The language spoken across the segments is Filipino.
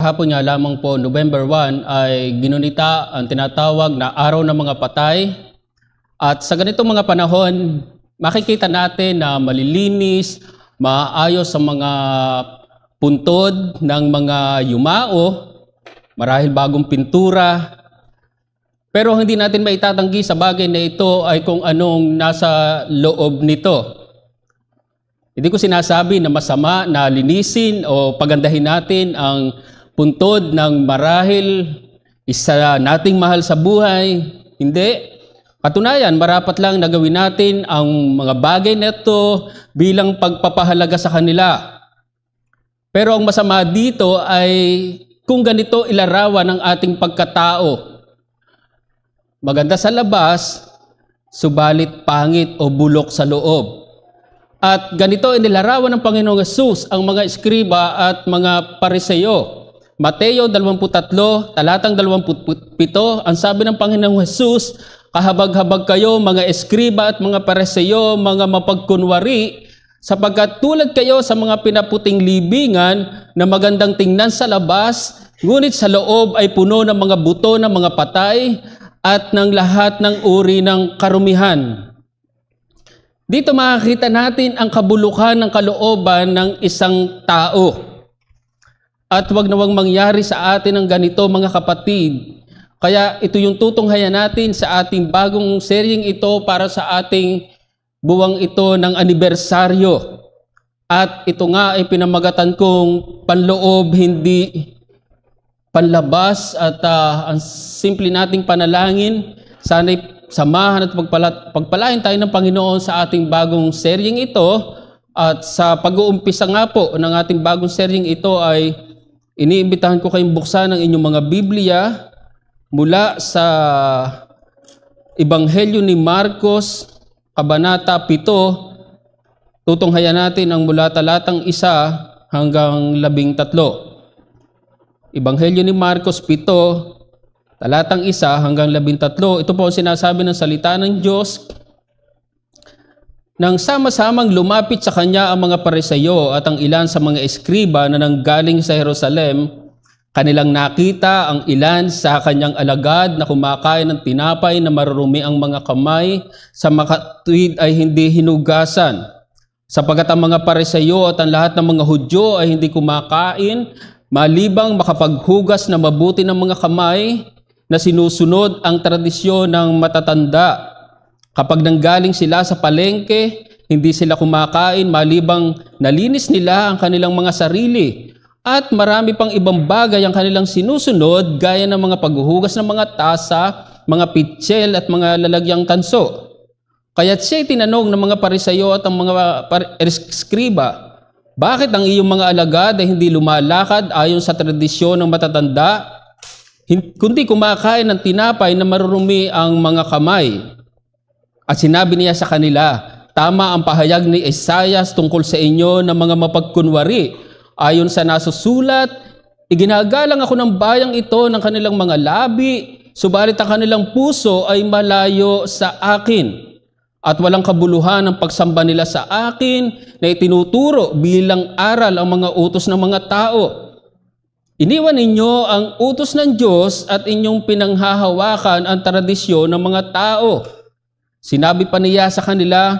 Hapon nga lamang po, November 1, ay ginunita ang tinatawag na Araw ng mga Patay. At sa ganitong mga panahon, makikita natin na malilinis, maayos ang mga puntod ng mga yumao, marahil bagong pintura. Pero hindi natin maitatanggi sa bagay na ito ay kung anong nasa loob nito. Hindi ko sinasabi na masama na linisin o pagandahin natin ang puntod ng marahil isa nating mahal sa buhay. Hindi. Katunayan, marapat lang na gawin natin ang mga bagay na ito bilang pagpapahalaga sa kanila. Pero ang masama dito ay kung ganito ilarawan ng ating pagkatao. Maganda sa labas, subalit pangit o bulok sa loob. At ganito inilarawan ng Panginoong Hesus ang mga eskriba at mga pariseyo. Mateo 23, talatang 27, ang sabi ng Panginoong Hesus, kahabag-habag kayo mga eskriba at mga pariseyo, mga mapagkunwari, sapagkat tulad kayo sa mga pinaputing libingan na magandang tingnan sa labas, ngunit sa loob ay puno ng mga buto ng mga patay at ng lahat ng uri ng karumihan. Dito makikita natin ang kabulukan ng kalooban ng isang tao. At wag nawang mangyari sa atin ang ganito mga kapatid. Kaya ito yung tutunghayan natin sa ating bagong seryeng ito para sa ating buwang ito ng anibersaryo. At ito nga ay pinamagatan kong panloob, hindi panlabas. At ang simple nating panalangin, sana'y samahan at pagpalain tayo ng Panginoon sa ating bagong seryeng ito. At sa pag-uumpisa nga po ng ating bagong seryeng ito ay iniimbitahan ko kayong buksan ang inyong mga Biblia mula sa Ebanghelyo ni Marcos, Kabanata 7. Tutunghayan natin ang mula talatang 1 hanggang 13. Ebanghelyo ni Marcos 7, talatang 1 hanggang 13. Ito po ang sinasabi ng salita ng Diyos. Nang sama-samang lumapit sa kanya ang mga pariseyo at ang ilan sa mga eskriba na nanggaling sa Jerusalem, kanilang nakita ang ilan sa kanyang alagad na kumakain ng tinapay na marurumi ang mga kamay, sa makatuwid ay hindi hinugasan. Sapagat ang mga pariseyo at ang lahat ng mga Hudyo ay hindi kumakain, malibang makapaghugas na mabuti ng mga kamay na sinusunod ang tradisyon ng matatanda. Kapag nanggaling sila sa palengke, hindi sila kumakain malibang nalinis nila ang kanilang mga sarili. At marami pang ibang bagay ang kanilang sinusunod gaya ng mga paghuhugas ng mga tasa, mga pitsil at mga lalagyang tanso. Kaya't siya'y tinanong ng mga pariseyo at ang mga eskriba, bakit ang iyong mga alagad ay hindi lumalakad ayon sa tradisyon ng matatanda, kundi kumakain ng tinapay na marurumi ang mga kamay? At sinabi niya sa kanila, tama ang pahayag ni Isaias tungkol sa inyo ng mga mapagkunwari. Ayon sa nasusulat, iginagalang ako ng bayang ito ng kanilang mga labi, subalit ang kanilang puso ay malayo sa akin. At walang kabuluhan ang pagsamba nila sa akin na itinuturo bilang aral ang mga utos ng mga tao. Iniwan ninyo ang utos ng Diyos at inyong pinanghahawakan ang tradisyon ng mga tao. Sinabi pa niya sa kanila,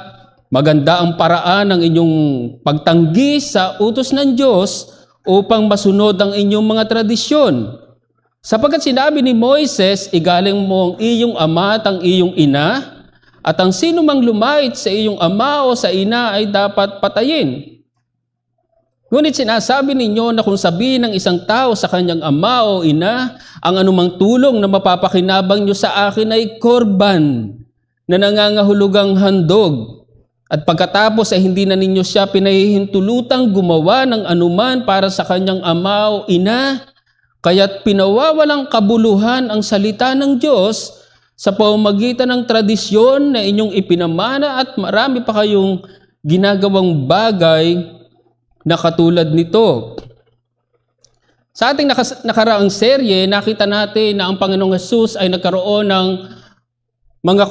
maganda ang paraan ng inyong pagtanggi sa utos ng Diyos upang masunod ang inyong mga tradisyon. Sapagkat sinabi ni Moises, igaling mo ang iyong ama at ang iyong ina, at ang sino mang lumait sa iyong ama o sa ina ay dapat patayin. Ngunit sinasabi ninyo na kung sabihin ng isang tao sa kanyang ama o ina, ang anumang tulong na mapapakinabang nyo sa akin ay korban, na nangangahulugang handog, at pagkatapos ay hindi na ninyo siya pinahihintulutang gumawa ng anuman para sa kanyang ama o ina, kaya't pinawawalang kabuluhan ang salita ng Diyos sa pamamagitan ng tradisyon na inyong ipinamana, at marami pa kayong ginagawang bagay na katulad nito. Sa ating nakaraang serye, nakita natin na ang Panginoong Hesus ay nagkaroon ng mga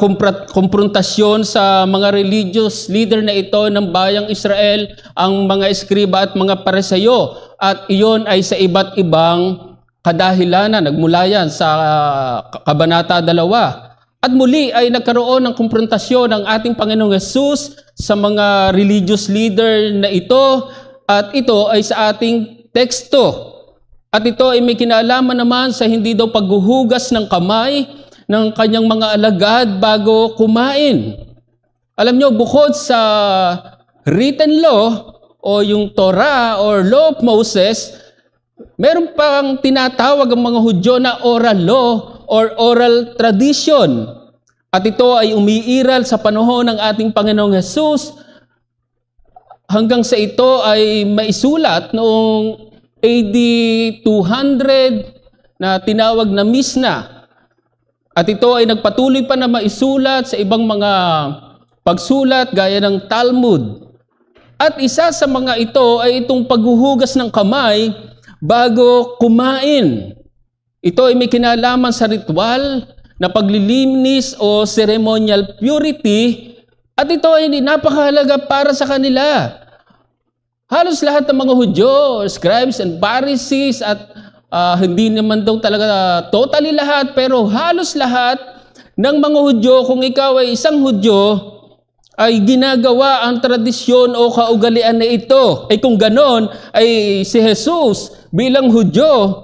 komprontasyon sa mga religious leader na ito ng bayang Israel, ang mga eskriba at mga pariseyo. at iyon ay sa iba't ibang kadahilanan. Nagmula yan sa Kabanata 2. At muli ay nagkaroon ng konfrontasyon ng ating Panginoong Hesus sa mga religious leader na ito, at ito ay sa ating teksto. At ito ay may kinalaman naman sa hindi daw paghuhugas ng kamay ng kanyang mga alagad bago kumain. Alam nyo, bukod sa written law o yung Torah or Law of Moses, meron pang tinatawag ang mga Hudyo na oral law or oral tradition. At ito ay umiiral sa panahon ng ating Panginoong Hesus hanggang sa ito ay maisulat noong AD 200 na tinawag na Misna. At ito ay nagpatuloy pa na maisulat sa ibang mga pagsulat gaya ng Talmud. At isa sa mga ito ay itong paghuhugas ng kamay bago kumain. Ito ay may kinalaman sa ritual na paglilinis o ceremonial purity, at ito ay napakahalaga para sa kanila. Halos lahat ng mga Hudyo, scribes and Pharisees, at hindi naman daw talaga totally lahat, pero halos lahat ng mga Hudyo, kung ikaw ay isang Hudyo, ay ginagawa ang tradisyon o kaugalian na ito. Ay kung ganon, ay si Jesus bilang Hudyo,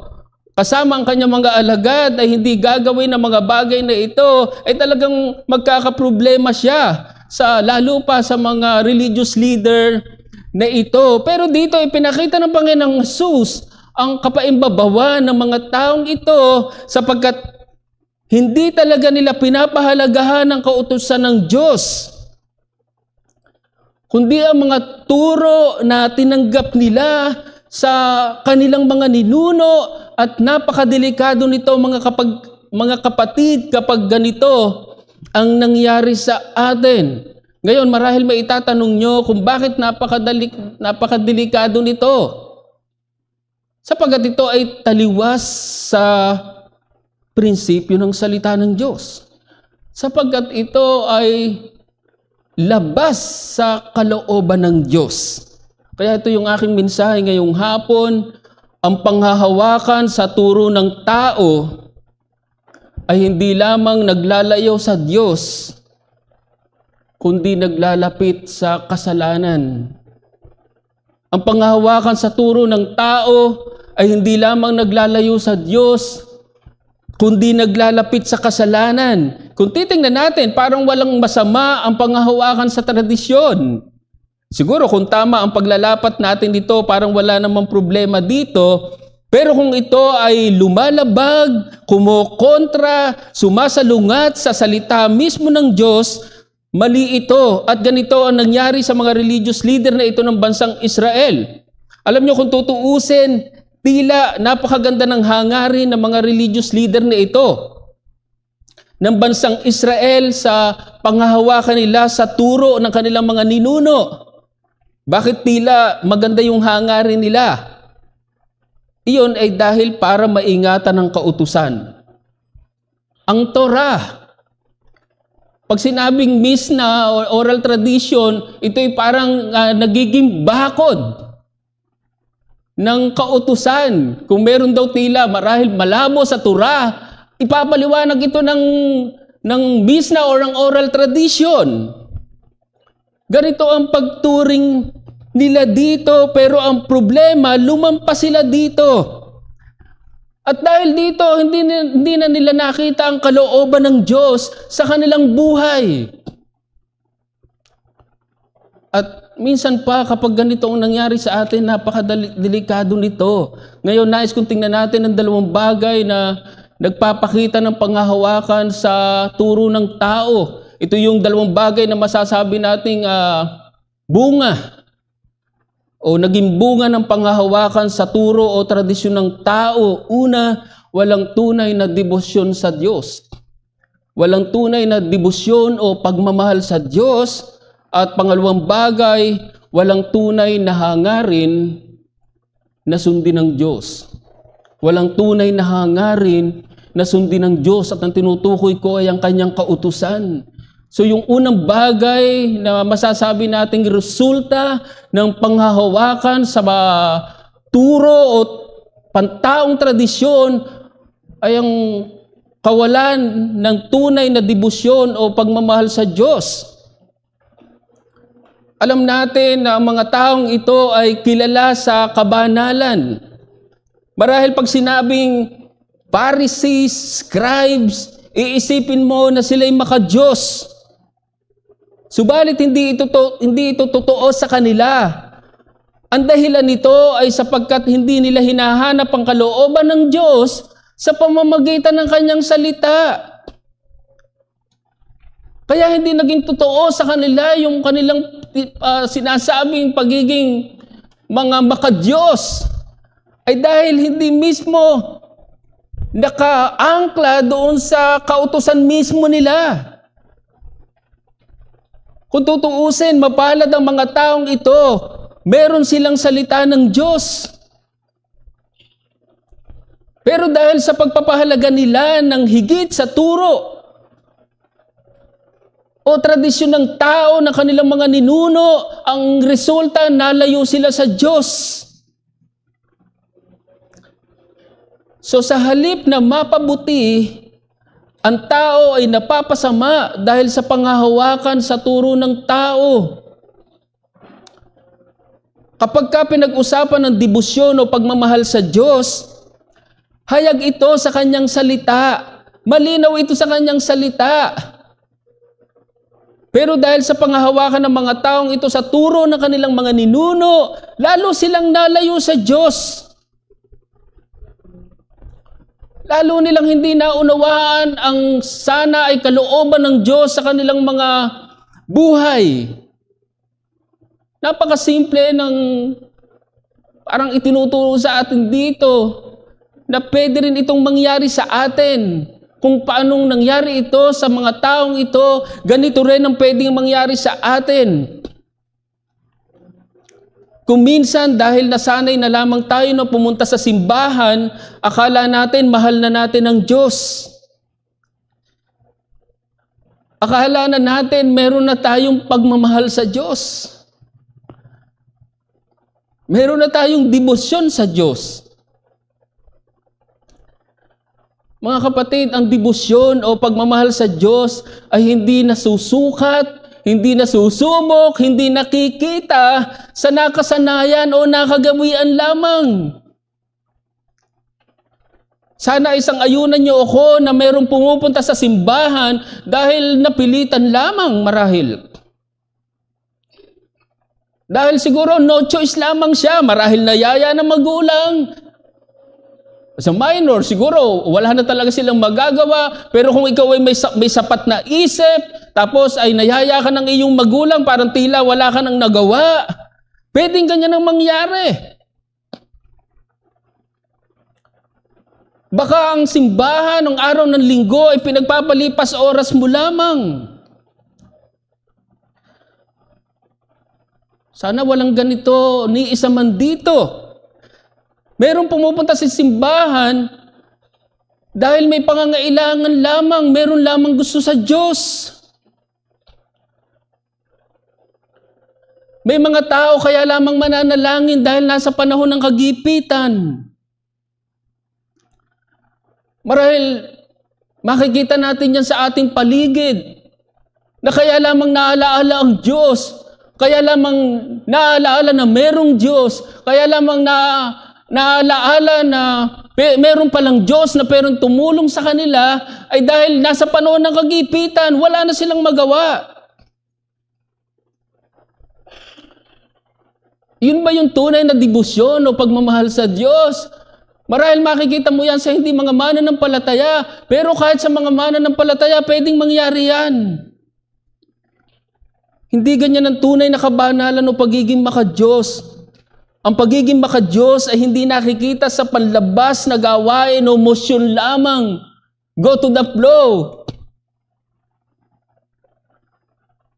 kasama ang kanyang mga alagad, ay hindi gagawin ng mga bagay na ito, ay talagang magkakaproblema siya, lalo pa sa mga religious leader na ito. Pero dito ay pinakita ng Panginoong Jesus ang kapaimbabawan ng mga taong ito, sapagkat hindi talaga nila pinapahalagahan ang kautusan ng Diyos, kundi ang mga turo na tinanggap nila sa kanilang mga ninuno. At napakadelikado nito mga kapatid kapag ganito ang nangyari sa atin. Ngayon, marahil may itatanong nyo kung bakit napakadelikado nito. Sapagkat ito ay taliwas sa prinsipyo ng salita ng Diyos. Sapagkat ito ay labas sa kalooban ng Diyos. Kaya ito yung aking mensahe ngayong hapon. Ang panghahawakan sa turo ng tao ay hindi lamang naglalayo sa Diyos, kundi naglalapit sa kasalanan. Ang panghahawakan sa turo ng tao ay hindi lamang naglalayo sa Diyos, kundi naglalapit sa kasalanan. Kung titingnan natin, parang walang masama ang panghahawakan sa tradisyon. Siguro kung tama ang paglalapat natin dito, parang wala namang problema dito. Pero kung ito ay lumalabag, kumukontra, sumasalungat sa salita mismo ng Diyos, mali ito. At ganito ang nangyari sa mga religious leader na ito ng bansang Israel. Alam nyo, kung tutuusin, tila napakaganda ng hangarin ng mga religious leader na ito ng bansang Israel sa panghahawakan nila sa turo ng kanilang mga ninuno. Bakit tila maganda yung hangarin nila? Iyon ay dahil para maingatan ng kautusan. Ang Torah, pag sinabing Misna or oral tradition, ito ay parang nagiging bakod ng kautusan. Kung meron daw tila marahil malabo sa Torah, ipapaliwanag ito ng Misna or ng oral tradition. Ganito ang pagturing nila dito, pero ang problema, lumampas sila dito. At dahil dito, hindi na nila nakita ang kalooban ng Diyos sa kanilang buhay. At minsan pa, kapag ganito ang nangyari sa atin, napakadelikado nito. Ngayon, nais kong tingnan natin ang dalawang bagay na nagpapakita ng panghahawakan sa turo ng tao. Ito yung dalawang bagay na masasabi nating bunga o naging bunga ng panghahawakan sa turo o tradisyon ng tao. Una, walang tunay na debosyon sa Diyos. Walang tunay na debosyon o pagmamahal sa Diyos. At pangalawang bagay, walang tunay na hangarin na sundin ng Diyos. Walang tunay na hangarin na sundin ng Diyos, at ang tinutukoy ko ay ang kanyang kautusan. So yung unang bagay na masasabi nating resulta ng panghahawakan sa turo o pantaong tradisyon ay ang kawalan ng tunay na debosyon o pagmamahal sa Diyos. Alam natin na ang mga taong ito ay kilala sa kabanalan. Marahil pag sinabing Pharisees, scribes, iisipin mo na sila'y maka-Diyos. Subalit hindi ito totoo sa kanila. Ang dahilan nito ay sapagkat hindi nila hinahanap ang kalooban ng Diyos sa pamamagitan ng kanyang salita. Kaya hindi naging totoo sa kanila yung kanilang sinasabing pagiging mga maka-Diyos ay dahil hindi mismo nakaangkla doon sa kautusan mismo nila. Kung tutuusin, mapalad ang mga taong ito, meron silang salita ng Diyos. Pero dahil sa pagpapahalaga nila ng higit sa turo o tradisyon ng tao na kanilang mga ninuno, ang resulta, nalayo sila sa Diyos. So sa halip na mapabuti, ang tao ay napapasama dahil sa panghahawakan sa turo ng tao. Kapag ka pinag-usapan ng debosyon o pagmamahal sa Diyos, hayag ito sa kanyang salita. Malinaw ito sa kanyang salita. Pero dahil sa panghahawakan ng mga taong ito sa turo ng kanilang mga ninuno, lalo silang nalayo sa Diyos. Lalo nilang hindi naunawaan ang sana ay kalooban ng Diyos sa kanilang mga buhay. Napakasimple ng parang itinuturo sa atin dito na pwede rin itong mangyari sa atin. Kung paanong nangyari ito sa mga taong ito, ganito rin ang pwedeng mangyari sa atin. Kung minsan dahil nasanay na lamang tayo na pumunta sa simbahan, akala natin mahal na natin ang Diyos. Akala na natin meron na tayong pagmamahal sa Diyos. Meron na tayong debosyon sa Diyos. Mga kapatid, ang debosyon o pagmamahal sa Diyos ay hindi nasusukat, hindi nasusubok, hindi nakikita sa nakasanayan o nakagawian lamang. Sana isang ayunan niyo ako na mayroong pumupunta sa simbahan dahil napilitan lamang marahil. Dahil siguro no choice lamang siya, marahil nayaya ng magulang. Sa minor, siguro wala na talaga silang magagawa, pero kung ikaw ay may sapat na isip, tapos ay nayaya ka ng iyong magulang, parang tila wala ka nang nagawa, pwedeng ganyan ang mangyari. Baka ang simbahan ng araw ng linggo ay pinagpapalipas oras mo lamang. Sana walang ganito ni isa man dito. Merong pumupunta sa simbahan dahil may pangangailangan lamang, meron lamang gusto sa Diyos. May mga tao kaya lamang mananalangin dahil nasa panahon ng kagipitan. Marahil makikita natin yan sa ating paligid na kaya lamang naalaala ang Diyos, kaya lamang naalaala na merong Diyos, kaya lamang naalaala na meron palang Diyos na pero tumulong sa kanila ay dahil nasa panahon ng kagipitan, wala na silang magawa. Yun ba yung tunay na debosyon o pagmamahal sa Diyos? Marahil makikita mo yan sa hindi mga mananampalataya, pero kahit sa mga mananampalataya, pwedeng mangyari yan. Hindi ganyan ang tunay na kabanalan o pagiging maka-Diyos. Ang pagiging maka-Diyos ay hindi nakikita sa panlabas na gawain o motion lamang. Go to the flow.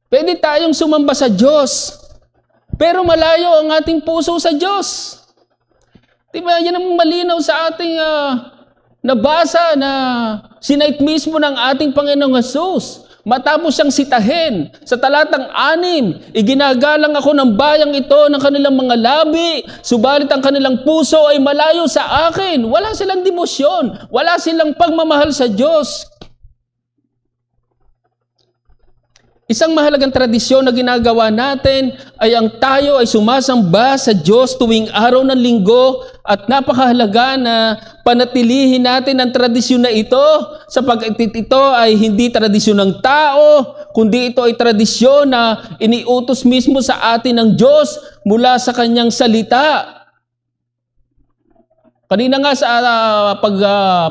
Pwede tayong sumamba sa Diyos, pero malayo ang ating puso sa Diyos. Diba, yan ang malinaw sa ating nabasa na sinait mismo ng ating Panginoong Jesus. Matapos siyang sitahin sa talatang 6, iginagalang ako ng bayang ito ng kanilang mga labi, subalit ang kanilang puso ay malayo sa akin. Wala silang demosyon, wala silang pagmamahal sa Diyos. Isang mahalagang tradisyon na ginagawa natin ay ang tayo ay sumasamba sa Diyos tuwing araw ng linggo at napakahalaga na panatilihin natin ang tradisyon na ito sapagkat ito ay hindi tradisyon ng tao, kundi ito ay tradisyon na iniutos mismo sa atin ng Diyos mula sa kanyang salita. Kanina nga sa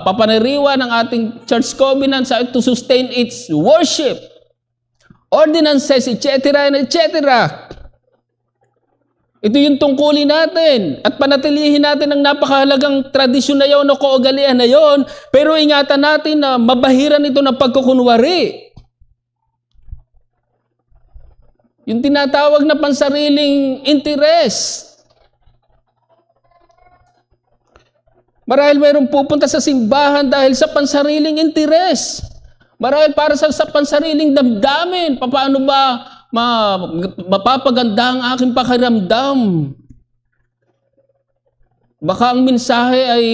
papaniriwa ng ating church covenant sa to sustain its worship, ordinances, etc. Ito yung tungkulin natin at panatilihin natin ang napakahalagang tradisyon na yon o kaugalian na yon, pero ingatan natin na mabahiran ito ng pagkukunwari. Yung tinatawag na pansariling interes. Marahil mayroong pupunta sa simbahan dahil sa pansariling interes. Marahil para sa pansariling damdamin, paano ba mapapaganda ang aking pakiramdam? Baka ang mensahe ay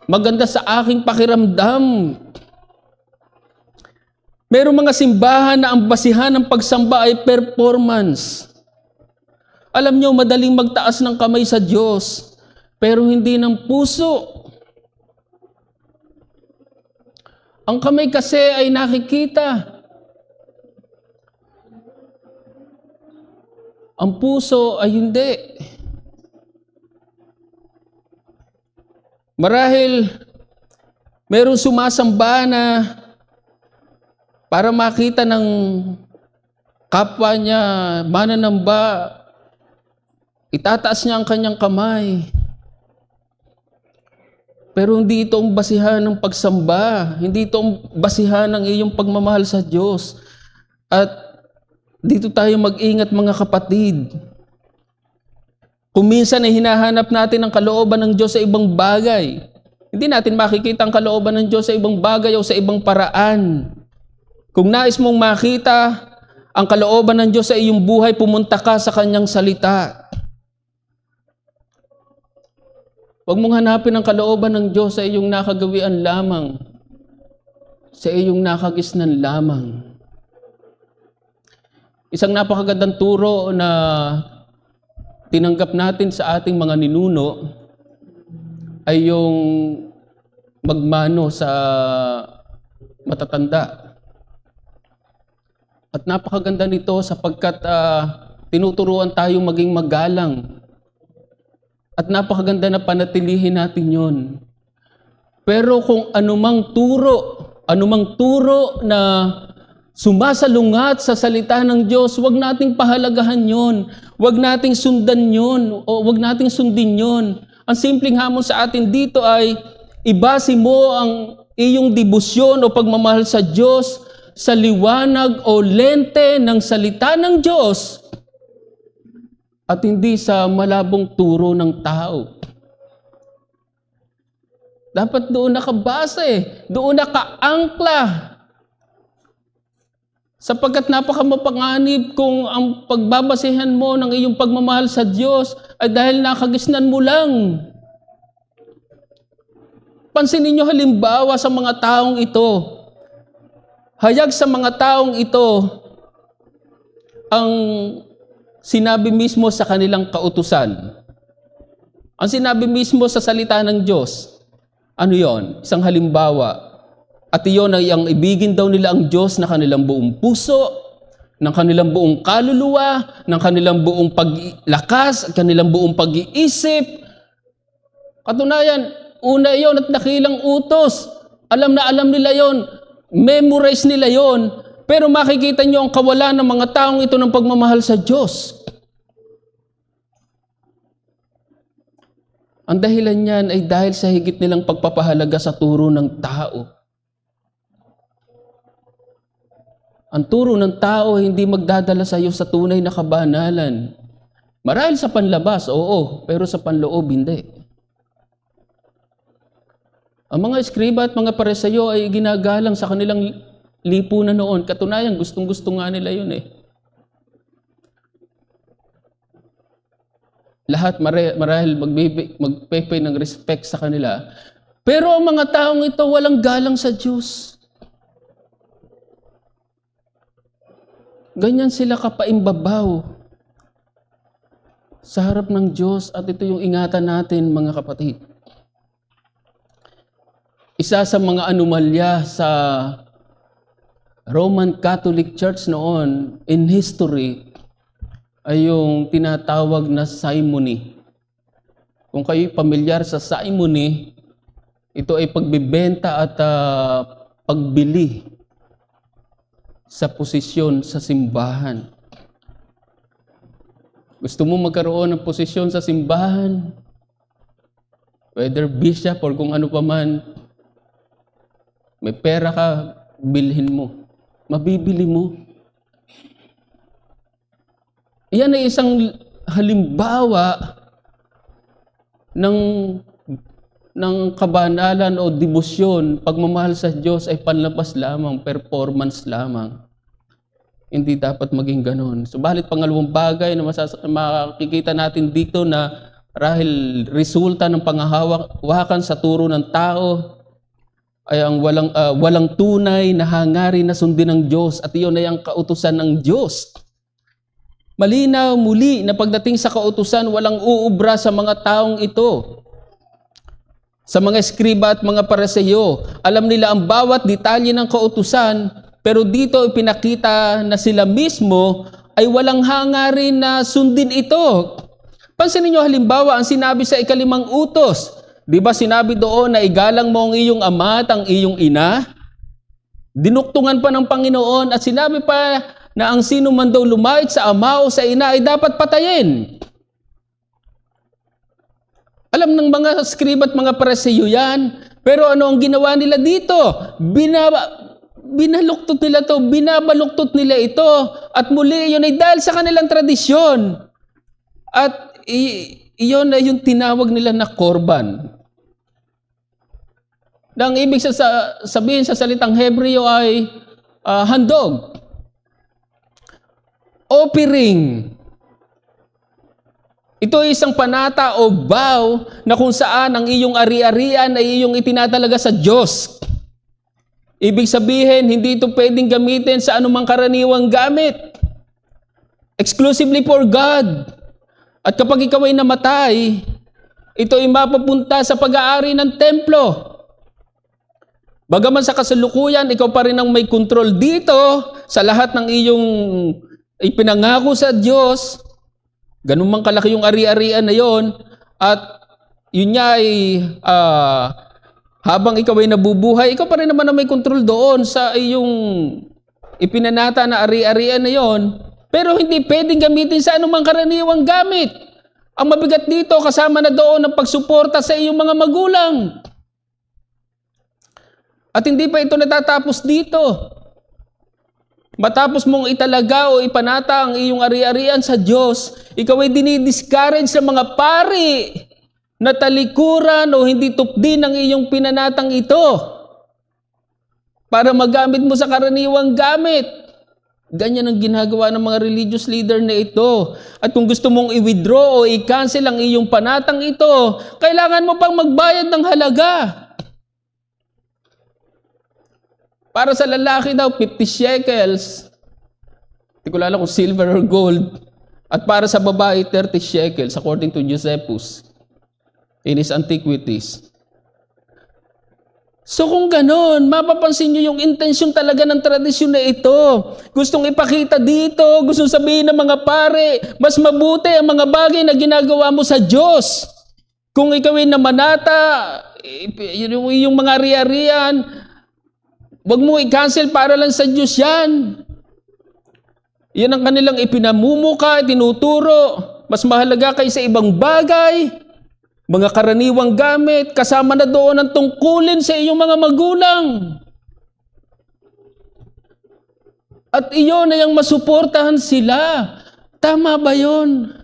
maganda sa aking pakiramdam. Merong mga simbahan na ang basihan ng pagsamba ay performance. Alam nyo, madaling magtaas ng kamay sa Diyos, pero hindi ng puso. Ang kamay kasi ay nakikita. Ang puso ay hindi. Marahil mayroong sumasamba na para makita ng kapwa niya, mananamba, itataas niya ang kanyang kamay. Pero hindi ito ang basihan ng pagsamba. Hindi ito ang basihan ng iyong pagmamahal sa Diyos. At dito tayo mag-ingat mga kapatid. Kung minsan ay hinahanap natin ang kalooban ng Diyos sa ibang bagay, hindi natin makikita ang kalooban ng Diyos sa ibang bagay o sa ibang paraan. Kung nais mong makita ang kalooban ng Diyos sa iyong buhay, pumunta ka sa Kanyang salita. Huwag mong hanapin ang kalooban ng Diyos sa iyong nakagawian lamang, sa iyong nakagisnan lamang. Isang napakagandang turo na tinanggap natin sa ating mga ninuno ay yung magmano sa matatanda. At napakaganda nito sapagkat tinuturuan tayong maging magalang. At napakaganda na panatilihin natin yon. Pero kung anumang turo na sumasalungat sa salita ng Diyos, huwag nating pahalagahan yon. Huwag nating sundan yon o huwag nating sundin yon. Ang simpleng hamon sa atin dito ay ibase mo ang iyong debosyon o pagmamahal sa Diyos sa liwanag o lente ng salita ng Diyos at hindi sa malabong turo ng tao. Dapat doon nakabase, doon nakaangkla. Sapagkat napakamapanganib kung ang pagbabasehan mo ng iyong pagmamahal sa Diyos ay dahil nakagisnan mo lang. Pansinin niyo halimbawa sa mga taong ito. Hayag sa mga taong ito ang sinabi mismo sa kanilang kautusan. Ang sinabi mismo sa salita ng Diyos. Ano yon? Isang halimbawa. At iyon ay ang ibigin daw nila ang Diyos na kanilang buong puso, ng kanilang buong kaluluwa, ng kanilang buong paglakas, at kanilang buong pag-iisip. Katunayan, una iyon at dakilang utos. Alam na alam nila yon, memorize nila yon, pero makikita nyo ang kawalan ng mga taong ito ng pagmamahal sa Diyos. Ang dahilan niyan ay dahil sa higit nilang pagpapahalaga sa turo ng tao. Ang turo ng tao hindi magdadala sa iyo sa tunay na kabanalan. Marahil sa panlabas, oo, pero sa panloob, hindi. Ang mga eskriba at mga Pariseo ay ginagalang sa kanilang lipunan noon. Katunayan, gustong-gusto nga nila yun eh. Lahat marahil magpepay ng respect sa kanila. Pero ang mga taong ito walang galang sa Diyos. Ganyan sila kapaimbabaw sa harap ng Diyos, at ito yung ingatan natin, mga kapatid. Isa sa mga anomalya sa Roman Catholic Church noon in history ay yung tinatawag na simony. Kung kayo pamilyar sa simony, ito ay pagbibenta at pagbili sa posisyon sa simbahan. Gusto mo magkaroon ng posisyon sa simbahan, whether bishop or kung ano pa man, may pera ka, bilhin mo. Mabibili mo. Yan ay isang halimbawa ng kabanalan o debosyon. Pagmamahal sa Diyos ay panlabas lamang, performance lamang. Hindi dapat maging ganon. Subalit pangalawang bagay na makikita natin dito na rahil resulta ng pangahawakan sa turo ng tao ay ang walang tunay na hangarin na sundin ng Diyos, at iyon ay ang kautusan ng Diyos. Malinaw muli na pagdating sa kautusan, walang uubra sa mga taong ito. Sa mga eskriba at mga Pariseo, alam nila ang bawat detalye ng kautusan, pero dito ipinakita na sila mismo ay walang hangarin na sundin ito. Pansinin niyo halimbawa ang sinabi sa 5 utos. Di ba sinabi doon na igalang mo ang iyong ama at ang iyong ina? Dinuktungan pa ng Panginoon at sinabi pa na ang sino man daw lumait sa ama o sa ina ay dapat patayin. Alam ng mga scribe at mga Pariseo yan, pero ano ang ginawa nila dito? Binabaluktot nila ito, at muli yun ay dahil sa kanilang tradisyon. At iyon ay yung tinawag nila na korban. Ang ibig sabihin sa salitang Hebreo ay handog. Offering. Ito ay isang panata o vow na kung saan ang iyong ari-arian ay iyong itinatalaga sa Diyos. Ibig sabihin, hindi ito pwedeng gamitin sa anumang karaniwang gamit. Exclusively for God. At kapag ikaw ay namatay, ito ay mapapunta sa pag-aari ng templo. Bagaman sa kasalukuyan, ikaw pa rin ang may kontrol dito sa lahat ng iyong ipinangako sa Diyos. Ganun mang kalaki yung ari-arian na yon, at yun niya ay habang ikaw ay nabubuhay, ikaw pa rin naman ang may kontrol doon sa iyong ipinanata na ari-arian na yon. Pero hindi pwedeng gamitin sa anumang karaniwang gamit. Ang mabigat dito, kasama na doon ang pagsuporta sa iyong mga magulang. At hindi pa ito natatapos dito. Matapos mong italaga o ipanata ang iyong ari-arian sa Diyos, ikaw ay dinidiscourage sa mga pari na talikuran o hindi tupdin ang iyong pinanatang ito para magamit mo sa karaniwang gamit. Ganyan ang ginagawa ng mga religious leader na ito. At kung gusto mong i-withdraw o i-cancel ang iyong panatang ito, kailangan mo pang magbayad ng halaga. Para sa lalaki daw, 50 shekels. Hindi ko alam kung silver or gold. At para sa babae, 30 shekels according to Josephus in his Antiquities. So kung ganon, mapapansin nyo yung intensyon talaga ng tradisyon na ito. Gustong ipakita dito, gustong sabihin ng mga pare, mas mabuti ang mga bagay na ginagawa mo sa Diyos. Kung ikaw ay namanata, yung mga ari-arian, wag mo i-cancel para lang sa Diyos yan. Yan ang kanilang ipinamumuka, tinuturo. Mas mahalaga kayo sa ibang bagay, mga karaniwang gamit, kasama na doon ang tungkulin sa iyong mga magulang. At iyon ay ang masuportahan sila. Tama ba yun?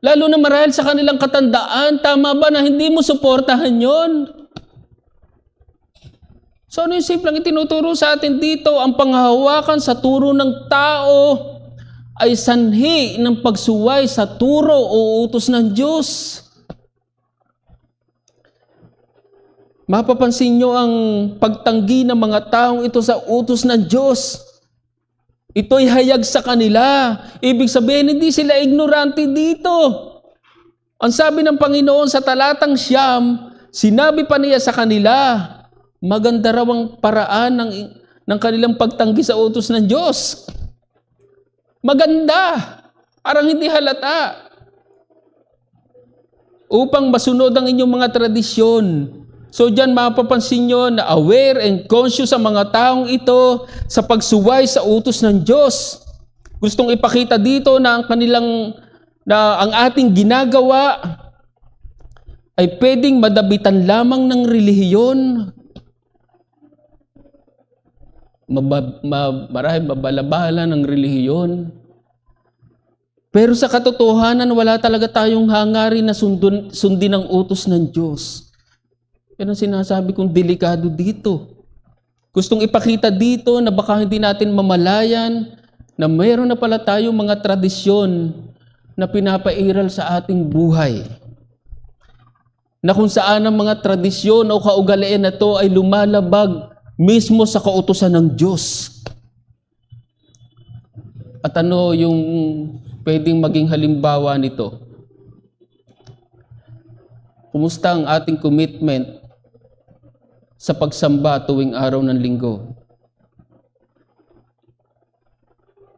Lalo na marahil sa kanilang katandaan, tama ba na hindi mo suportahan yon? So ano yung simpleng itinuturo sa atin dito? Ang panghahawakan sa turo ng tao ay sanhi ng pagsuway sa turo o utos ng Diyos. Mapapansin nyo ang pagtanggi ng mga taong ito sa utos ng Diyos. Ito'y hayag sa kanila. Ibig sabihin, hindi sila ignorante dito. Ang sabi ng Panginoon sa talatang 9, sinabi pa niya sa kanila, maganda raw ang paraan ng kanilang pagtanggi sa utos ng Diyos. Maganda. Parang hindi halata. Upang masunod ang inyong mga tradisyon. So dyan mapapansin nyo na aware and conscious ang mga taong ito sa pagsuway sa utos ng Diyos. Gustong ipakita dito na ang ating ginagawa ay pwedeng madabitan lamang ng relihiyon. Marahil mabalabala ng relihiyon. Pero sa katotohanan, wala talaga tayong hangarin na sundin ang utos ng Diyos. Yan ang sinasabi kong delikado dito. Gustong ipakita dito na baka hindi natin mamalayan na mayroon na pala tayong mga tradisyon na pinapairal sa ating buhay. Na kung saan ang mga tradisyon o kaugalian na to ay lumalabag mismo sa kautusan ng Diyos. At ano yung pwedeng maging halimbawa nito? Kumusta ang ating commitment sa pagsamba tuwing araw ng linggo?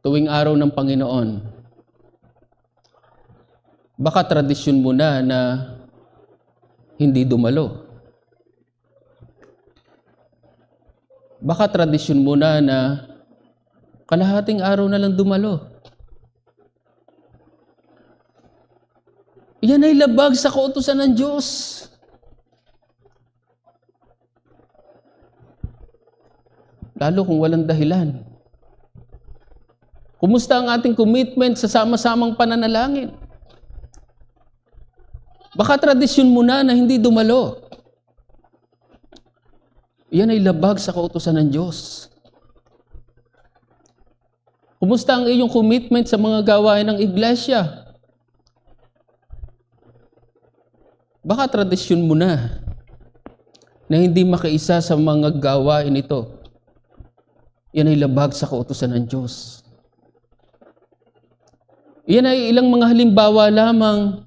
Tuwing araw ng Panginoon. Baka tradisyon mo na hindi dumalo. Baka tradisyon mo na kalahating araw na lang dumalo. Yan ay labag sa kautusan ng Diyos. Lalo kung walang dahilan. Kumusta ang ating commitment sa sama-samang pananalangin? Baka tradisyon mo na hindi dumalo. Yan ay labag sa kautusan ng Diyos. Kumusta ang iyong commitment sa mga gawain ng iglesia? Baka tradisyon mo na hindi makiisa sa mga gawain ito. Yan ay labag sa kautusan ng Diyos. Yan ay ilang mga halimbawa lamang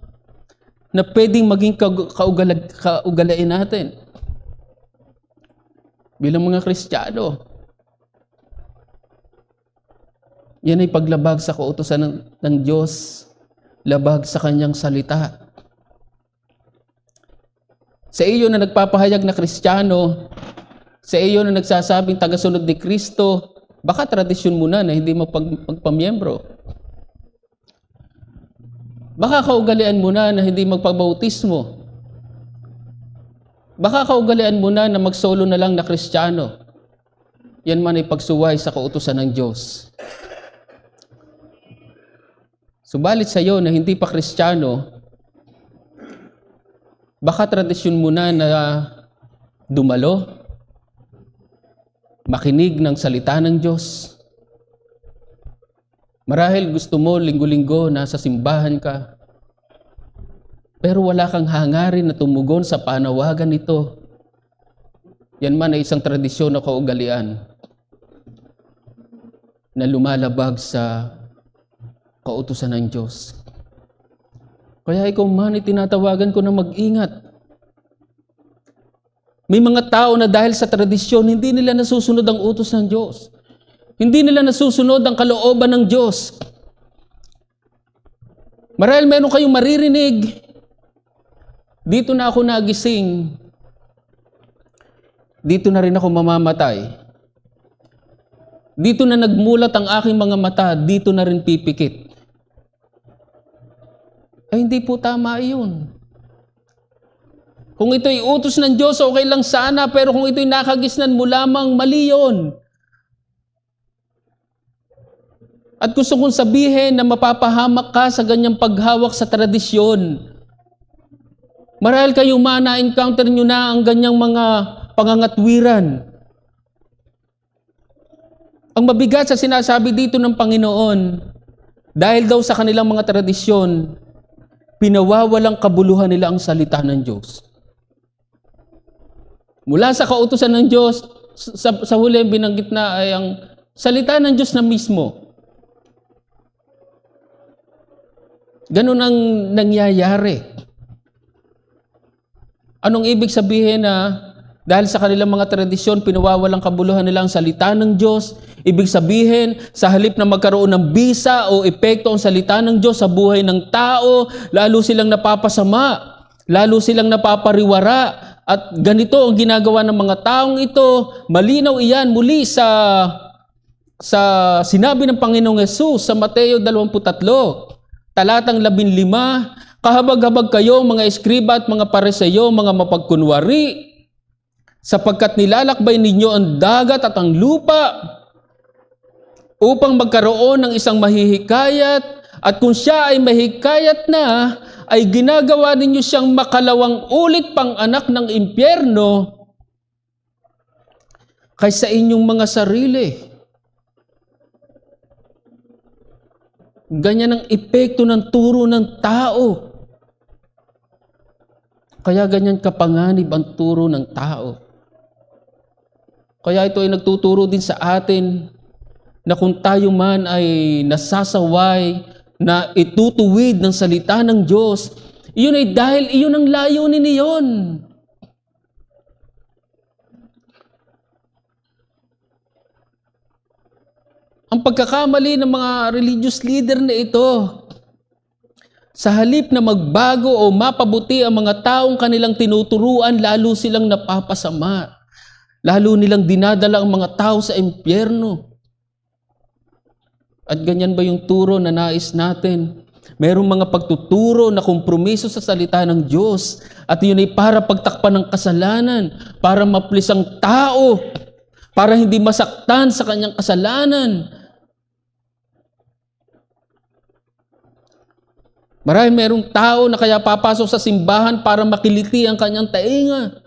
na pwedeng maging kaugalain natin. Bilang mga Kristiyano. Yan ay paglabag sa kautusan ng Diyos, labag sa Kanyang salita. Sa iyo na nagpapahayag na Kristiyano, sa iyo na nagsasabing tagasunod ni Kristo, baka tradisyon mo na hindi magpamiyembro. Baka kaugalian mo na hindi magpabautismo. Baka kaugalian mo na magsolo na lang na Kristiyano. Yan man ay pagsuway sa kautusan ng Diyos. Subalit sa iyo na hindi pa Kristiyano, baka tradisyon mo na dumalo, makinig ng salita ng Diyos. Marahil gusto mo linggo-linggo nasa simbahan ka, pero wala kang hangarin na tumugon sa panawagan nito. Yan man ay isang tradisyon o kaugalian na lumalabag sa kautusan ng Diyos. Kaya ikaw man ay tinatawagan ko na mag-ingat. May mga tao na dahil sa tradisyon, hindi nila nasusunod ang utos ng Diyos. Hindi nila nasusunod ang kalooban ng Diyos. Marahil meron kayong maririnig, dito na ako nagising, dito na rin ako mamamatay. Dito na nagmulat ang aking mga mata, dito na rin pipikit. Ay hindi po tama iyon. Kung ito'y utos ng Diyos, okay lang sana, pero kung ito'y nakagisnan mo lamang, mali yun. At gusto kong sabihin na mapapahamak ka sa ganyang paghawak sa tradisyon. Marahil kayo na-encounter nyo na ang ganyang mga pangangatwiran. Ang mabigat sa sinasabi dito ng Panginoon, dahil daw sa kanilang mga tradisyon, pinawawalang kabuluhan nila ang salita ng Diyos. Mula sa kautusan ng Diyos, sa huli binanggit na ay ang salita ng Diyos na mismo. Ganun ang nangyayari. Anong ibig sabihin na dahil sa kanilang mga tradisyon, pinawawalang kabuluhan nila ang salita ng Diyos? Ibig sabihin, sa halip na magkaroon ng bisa o epekto ang salita ng Diyos sa buhay ng tao, lalo silang napapasama, lalo silang napapariwara. At ganito ang ginagawa ng mga taong ito. Malinaw iyan muli sa sinabi ng Panginoong Hesus sa Mateo 23, talatang 15, kahabag-habag kayo mga eskriba at mga pariseyo, mga mapagkunwari, sapagkat nilalakbay ninyo ang dagat at ang lupa upang magkaroon ng isang mahihikayat, at kung siya ay mahikayat na, ay ginagawa ninyo siyang makalawang ulit pang anak ng impyerno kaysa inyong mga sarili. Ganyan ang epekto ng turo ng tao. Kaya ganyan kapanganib ang turo ng tao. Kaya ito ay nagtuturo din sa atin na kung tayo man ay nasasaway na itutuwid ng salita ng Diyos, iyon ay dahil iyon ang layunin niyon. Ang pagkakamali ng mga religious leader na ito, sa halip na magbago o mapabuti ang mga taong kanilang tinuturuan, lalo silang napapasama. Lalo nilang dinadala ang mga tao sa impyerno. At ganyan ba yung turo na nais natin? Mayroong mga pagtuturo na kompromiso sa salita ng Diyos. At yun ay para pagtakpan ng kasalanan, para maplis ang tao, para hindi masaktan sa kanyang kasalanan. Marahil mayroong tao na kaya papasok sa simbahan para makiliti ang kanyang tainga.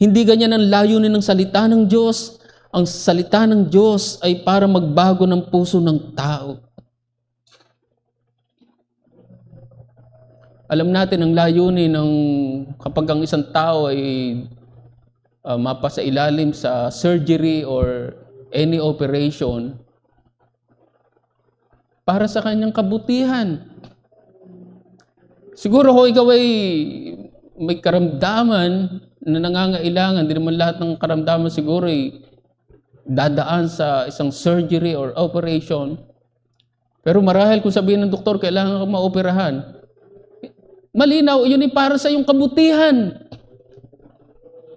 Hindi ganyan ang layunin ng salita ng Diyos. Ang salita ng Diyos ay para magbago ng puso ng tao. Alam natin ang layunin ng kapag ang isang tao ay mapasa ilalim sa surgery or any operation, para sa kanyang kabutihan. Siguro kung ikaw ay may karamdaman na nangangailangan, hindi naman lahat ng karamdaman siguro ay dadaan sa isang surgery or operation. Pero marahil kung sabihin ng doktor, kailangan kang maoperahan. Malinaw, yun ay para sa iyong kabutihan.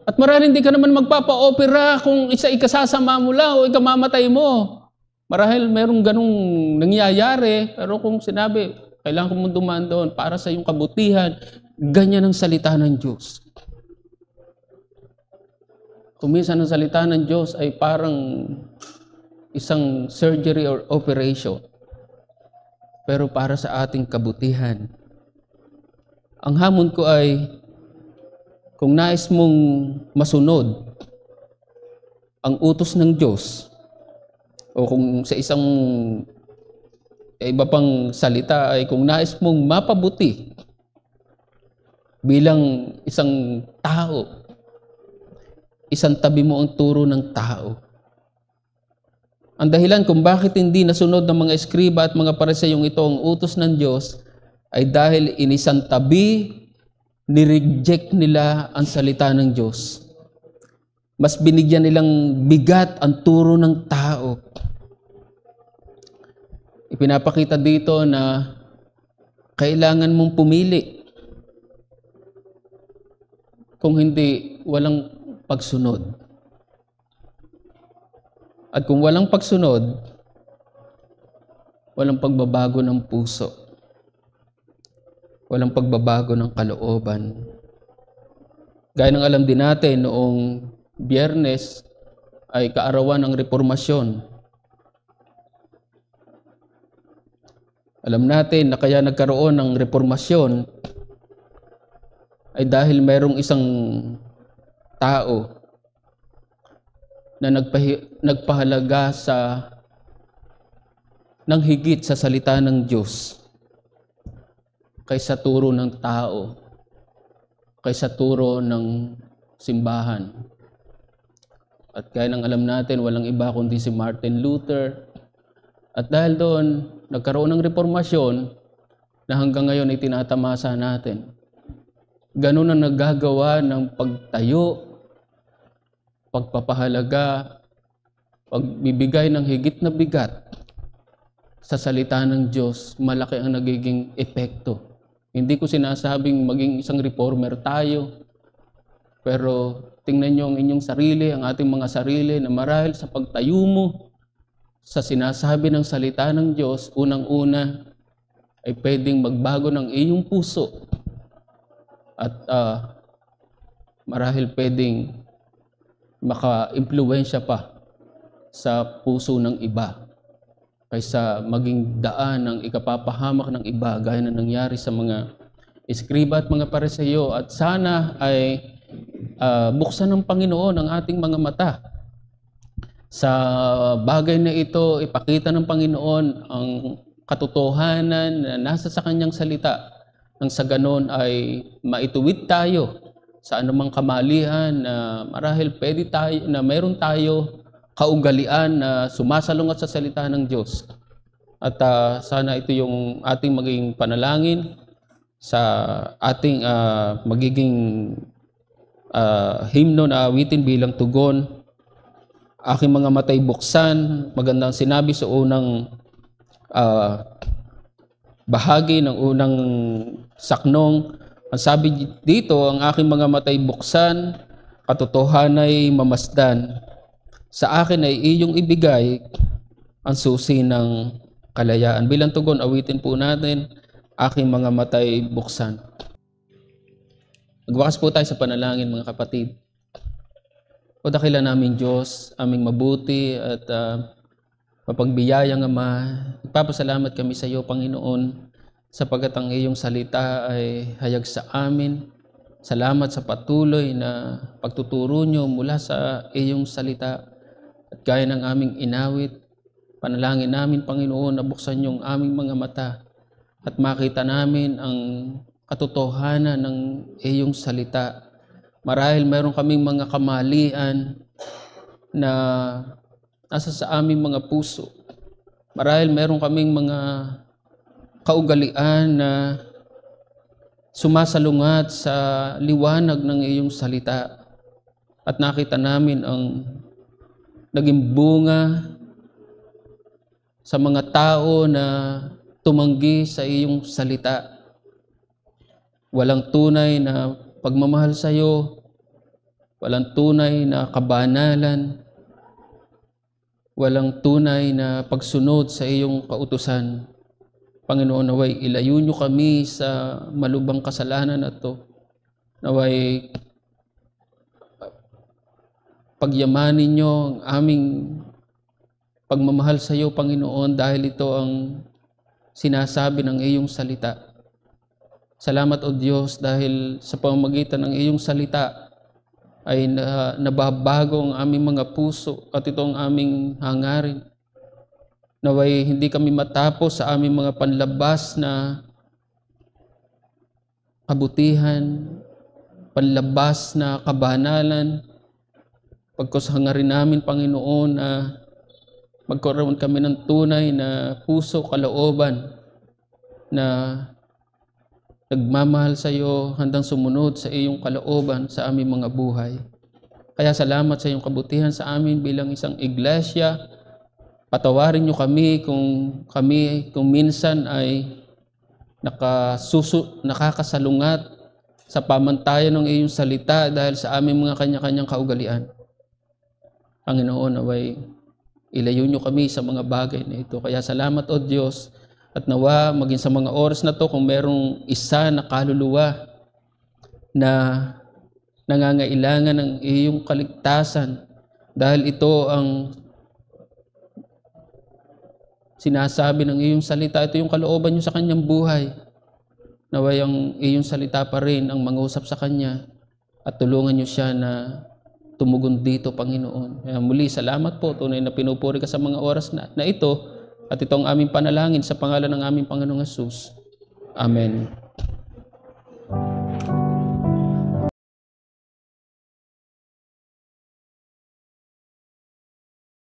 At marahil hindi ka naman magpapa-opera kung ikasasama mo lang o ikamamatay mo. Marahil merong ganong nangyayari, pero kung sinabi, kailangan mo dumaan doon para sa iyong kabutihan, ganyan ang salita ng Diyos. Kuminsan ang salita ng Diyos ay parang isang surgery or operation, pero para sa ating kabutihan. Ang hamon ko ay, kung nais mong masunod ang utos ng Diyos, o kung sa isang iba pang salita ay kung nais mong mapabuti bilang isang tao, isang tabi mo ang turo ng tao. Ang dahilan kung bakit hindi nasunod ng mga eskriba at mga pariseyong ito ang utos ng Diyos ay dahil inisantabi, nireject nila ang salita ng Diyos. Mas binigyan nilang bigat ang turo ng tao. Ipinapakita dito na kailangan mong pumili. Kung hindi, walang pagsunod. At kung walang pagsunod, walang pagbabago ng puso. Walang pagbabago ng kalooban. Gaya ng alam din natin, noong Biyernes ay kaarawan ng Reformasyon. Alam natin na kaya nagkaroon ng Reformasyon ay dahil mayroong isang tao na nagpahalaga sa ng higit sa salita ng Diyos kaysa turo ng tao, kaysa turo ng simbahan. At gaya ng alam natin, walang iba kundi si Martin Luther. At dahil doon, nagkaroon ng reformasyon na hanggang ngayon ay tinatamasa natin. Ganun ang naggagawa ng pagtayo, pagpapahalaga, pagbibigay ng higit na bigat sa salita ng Diyos, malaki ang nagiging epekto. Hindi ko sinasabing maging isang reformer tayo, pero tingnan nyo ang inyong sarili, ang ating mga sarili, na marahil sa pagtayo mo sa sinasabi ng salita ng Diyos, unang-una ay pwedeng magbago ng iyong puso at marahil pwedeng maka-impluwensya pa sa puso ng iba kaysa maging daan ng ikapapahamak ng iba gaya na nangyari sa mga eskriba at mga Pariseo. At sana ay buksan ng Panginoon ang ating mga mata sa bagay na ito, ipakita ng Panginoon ang katotohanan na nasa sa kanyang salita, nang sa ganon ay maituwid tayo sa anumang kamalian na marahil pwede tayo, na mayroon tayo kaugalian na sumasalungat sa salita ng Diyos. At sana ito yung ating maging panalangin sa ating magiging himno na awitin bilang tugon. Aking mga matay buksan, magandang sinabi sa unang bahagi ng unang saknong. Ang sabi dito, ang aking mga matay buksan, katotohanan ay mamasdan. Sa akin ay iyong ibigay ang susi ng kalayaan. Bilang tugon, awitin po natin, aking mga matay buksan. Magwakas po tayo sa panalangin, mga kapatid. O dakila namin Diyos, aming mabuti at mapagbiyayang Ama, nagpapasalamat kami sa iyo, Panginoon, sapagkat ang iyong salita ay hayag sa amin. Salamat sa patuloy na pagtuturo nyo mula sa iyong salita. At gaya ng aming inawit, panalangin namin, Panginoon, na buksan nyo ang aming mga mata at makita namin ang katotohanan ng iyong salita. Marahil mayroon kaming mga kamalian na nasa sa aming mga puso. Marahil mayroon kaming mga kaugalian na sumasalungat sa liwanag ng iyong salita. At nakita namin ang naging bunga sa mga tao na tumanggi sa iyong salita. Walang tunay na pagmamahal sa iyo, walang tunay na kabanalan, walang tunay na pagsunod sa iyong kautusan. Panginoon, naway ilayo nyo kami sa malubhang kasalanan na ito. Naway pagyamanin nyo ang aming pagmamahal sa iyo, Panginoon, dahil ito ang sinasabi ng iyong salita. Salamat, O Diyos, dahil sa pamamagitan ng iyong salita ay nababago ang aming mga puso at ito ang aming hangarin. Naway hindi kami matapos sa aming mga panlabas na kabutihan, panlabas na kabanalan. Pagkos hangarin namin, Panginoon, na magkaroon kami ng tunay na puso, kalooban na nagmamahal sa iyo, handang sumunod sa iyong kalooban sa aming mga buhay. Kaya salamat sa iyong kabutihan sa amin bilang isang iglesia. Patawarin niyo kami kung minsan ay nakakasalungat sa pamantayan ng iyong salita dahil sa aming mga kanya-kanyang kaugalian. Panginoon, naway ilayo niyo kami sa mga bagay na ito. Kaya salamat, O Diyos, at nawa maging sa mga oras na to kung merong isa na kaluluwa na nangangailangan ng iyong kaligtasan dahil ito ang sinasabi ng iyong salita, ito yung kalooban niyo sa kanyang buhay. Naway ang iyong salita pa rin ang mangusap sa kanya at tulungan niyo siya na tumugon dito, Panginoon. Kaya muli, salamat po. Tunay na pinupuri ka sa mga oras na ito At ito ang aming panalangin sa pangalan ng aming Panginoong Hesus. Amen.